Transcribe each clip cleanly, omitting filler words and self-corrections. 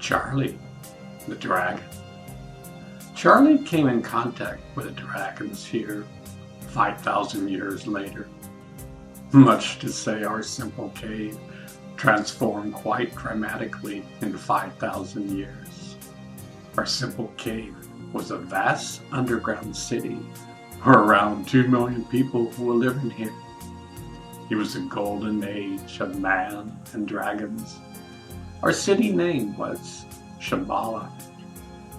Charlie, the dragon. Charlie came in contact with the dragons here 5,000 years later. Much to say, our simple cave transformed quite dramatically in 5,000 years. Our simple cave was a vast underground city where around 2 million people were living here. It was a golden age of man and dragons. Our city name was Shambhala.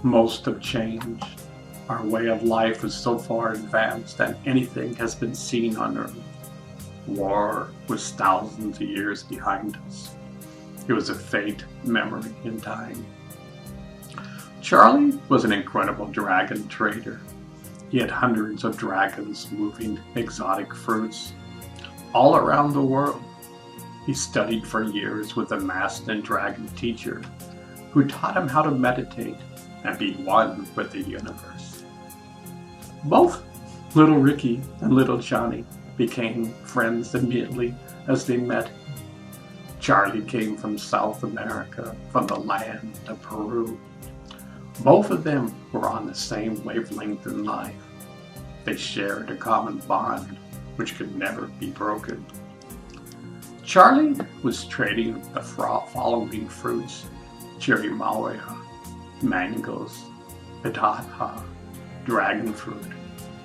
Most have changed. Our way of life is so far advanced that anything has been seen on Earth. War was thousands of years behind us. It was a faint memory in time. Charlie was an incredible dragon trader. He had hundreds of dragons moving exotic fruits all around the world. He studied for years with a master dragon teacher who taught him how to meditate and be one with the universe. Both little Ricky and little Johnny became friends immediately as they met. Charlie came from South America, from the land of Peru. Both of them were on the same wavelength in life. They shared a common bond which could never be broken. Charlie was trading the following fruits: chirimoya, mangoes, pitahaya, dragon fruit,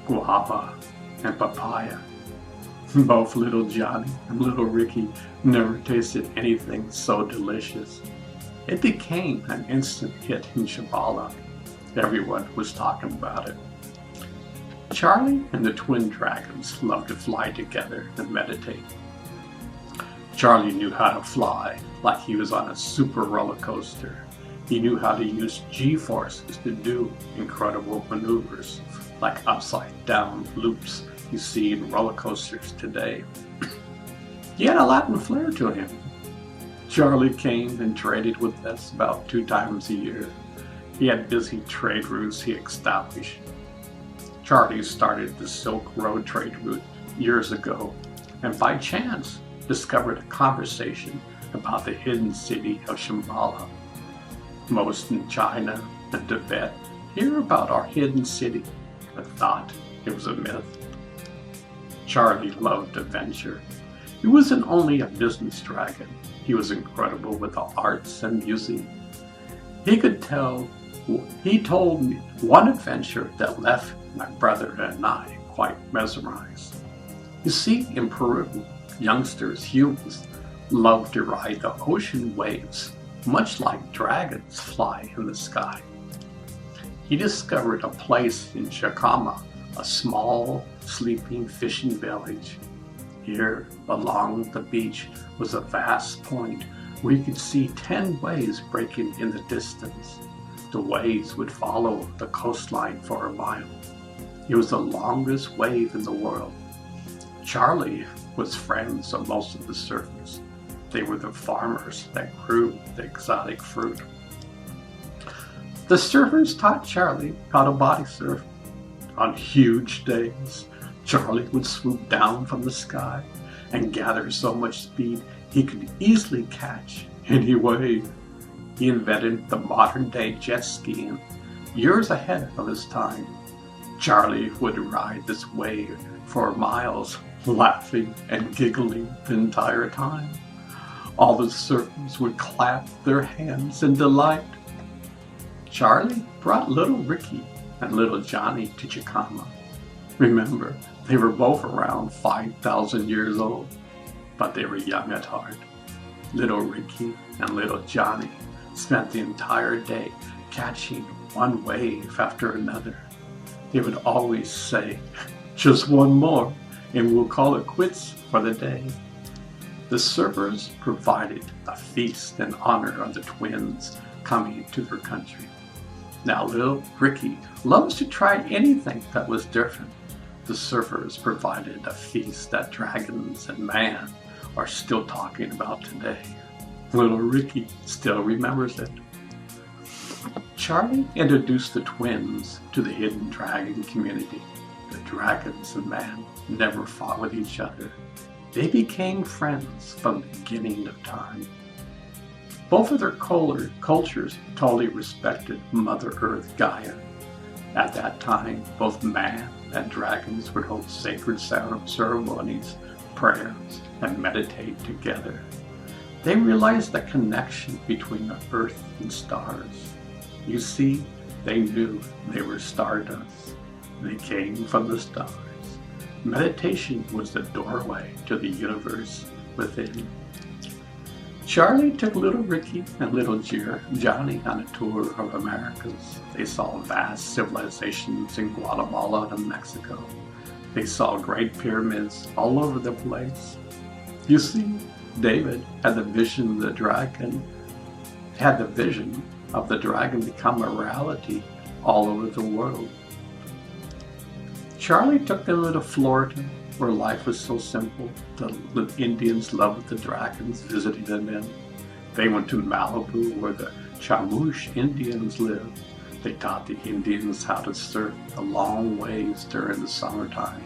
guava, and papaya. Both little Johnny and little Ricky never tasted anything so delicious. It became an instant hit in Shambhala. Everyone was talking about it. Charlie and the twin dragons loved to fly together and meditate. Charlie knew how to fly like he was on a super roller coaster. He knew how to use G-forces to do incredible maneuvers like upside-down loops you see in roller coasters today. He had a Latin flair to him. Charlie came and traded with us about 2 times a year. He had busy trade routes he established. Charlie started the Silk Road trade route years ago, and by chance discovered a conversation about the hidden city of Shambhala. Most in China and Tibet hear about our hidden city, but thought it was a myth. Charlie loved adventure. He wasn't only a business dragon, he was incredible with the arts and music. He told me one adventure that left my brother and I quite mesmerized. You see, in Peru, youngsters, humans, love to ride the ocean waves, much like dragons fly in the sky. He discovered a place in Chacama, a small, sleeping fishing village. Here, along the beach, was a vast point where you could see 10 waves breaking in the distance. The waves would follow the coastline for a mile. It was the longest wave in the world. Charlie was friends of most of the surfers. They were the farmers that grew the exotic fruit. The surfers taught Charlie how to body surf. On huge days, Charlie would swoop down from the sky and gather so much speed he could easily catch any wave. He invented the modern-day jet skiing years ahead of his time. Charlie would ride this wave for miles, laughing and giggling the entire time. All the surfers would clap their hands in delight. Charlie brought little Ricky and little Johnny to Chacama. Remember, they were both around 5,000 years old, but they were young at heart. Little Ricky and little Johnny spent the entire day catching one wave after another. They would always say, "Just one more, and we'll call it quits for the day." The surfers provided a feast in honor of the twins coming to their country. Now little Ricky loves to try anything that was different. The surfers provided a feast that dragons and man are still talking about today. Little Ricky still remembers it. Charlie introduced the twins to the hidden dragon community. The dragons and man never fought with each other. They became friends from the beginning of time. Both of their cultures totally respected Mother Earth Gaia. At that time, both man and dragons would hold sacred ceremonies, prayers, and meditate together. They realized the connection between the earth and stars. You see, they knew they were stardust. They came from the stars. Meditation was the doorway to the universe within. Charlie took little Ricky and little Johnny on a tour of Americas. They saw vast civilizations in Guatemala and Mexico. They saw great pyramids all over the place. You see, David had the vision of the dragon become a reality all over the world. Charlie took them to Florida, where life was so simple. The Indians loved the dragons, visiting them in. They went to Malibu, where the Chamush Indians lived. They taught the Indians how to surf the long waves during the summertime.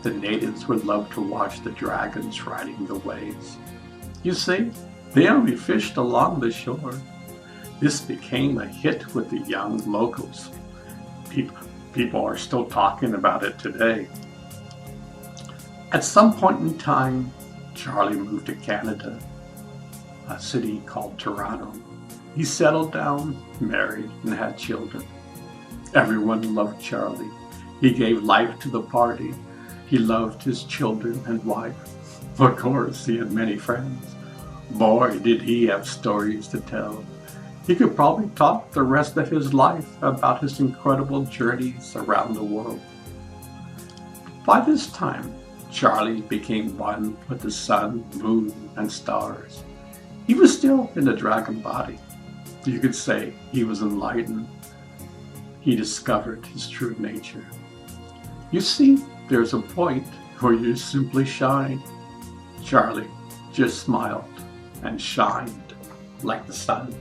The natives would love to watch the dragons riding the waves. You see, they only fished along the shore. This became a hit with the young locals. People are still talking about it today. At some point in time, Charlie moved to Canada, a city called Toronto. He settled down, married, and had children. Everyone loved Charlie. He gave life to the party. He loved his children and wife. Of course, he had many friends. Boy, did he have stories to tell. He could probably talk the rest of his life about his incredible journeys around the world. By this time, Charlie became one with the sun, moon, and stars. He was still in the dragon body. You could say he was enlightened. He discovered his true nature. You see, there's a point where you simply shine. Charlie just smiled and shined like the sun.